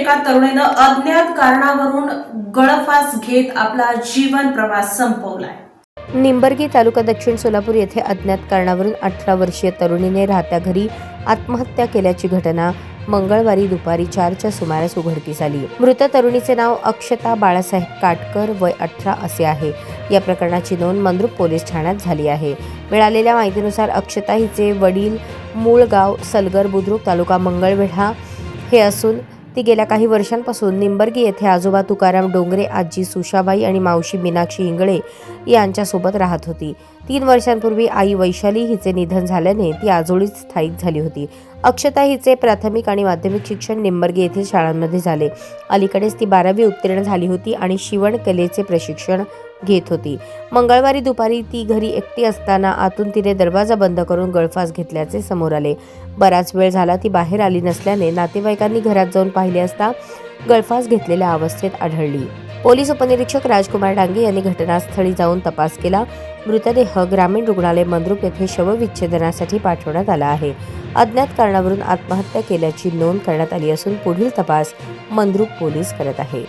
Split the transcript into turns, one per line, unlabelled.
एका तरुणीनं अज्ञात कारणावरून गळफास घेत आपला जीवन प्रवास संपवलाय।
निंबर्गी तालुका दक्षिण सोलापूर येथे अज्ञात कारणावरून 18 वर्षीय तरुणीने राहत्या घरी आत्महत्या केल्याची घटना मंगळवारी दुपारी 4च्या सुमारास उघडकीस आली। मृत तरुणीचे नाव अक्षता बाळासाहेब काटकर, वय 18 असे आहे। या प्रकरणाची नोंद मंद्रुप पोलीस ठाण्यात झाली आहे। मिळालेल्या माहितीनुसार अक्षता हिचे वडील मूळ गाव सलगर बुद्रुक तालुका मंगळवेढा हे असून ती गेल्या काही वर्षांपासून निंबर्गी येथे आजोबा तुकाराम डोंगरे, आजी सुशाबाई आणि मावशी मीनाक्षी इंगळे यांच्यासोबत राहत होती। 3 वर्षांपूर्वी आई वैशाली हिचे निधन झाल्याने ती आजोळीत स्थायिक झाली होती। अक्षता हिचे प्राथमिक आणि माध्यमिक शिक्षण निंबर्गी येथील शाळांमध्ये झाले। अलीकडेच ती 12वी उत्तीर्ण झाली होती आणि शिवण कलेचे प्रशिक्षण घेत होती। मंगळवारी दुपारी ती घरी एकटी असताना आतून तिने दरवाजा बंद करून गळफास घेतल्याचे समोर आले। बराच वेळ झाला ती बाहेर आली नसल्याने नातेवाईकांनी घरात जाऊन पाहिले असता गळफास घेतलेल्या अवस्थेत आढळली। पोलीस उपनिरीक्षक राजकुमार डांगे यांनी घटनास्थळी जाऊन तपास केला। मृतदेह ग्रामीण रुग्णालय मंद्रुप येथे शवविच्छेदनासाठी पाठवण्यात आला आहे। अज्ञात कारणावरून आत्महत्या केल्याची नोंद करण्यात आली असून पुढील तपास मंद्रुप पोलीस करत आहेत।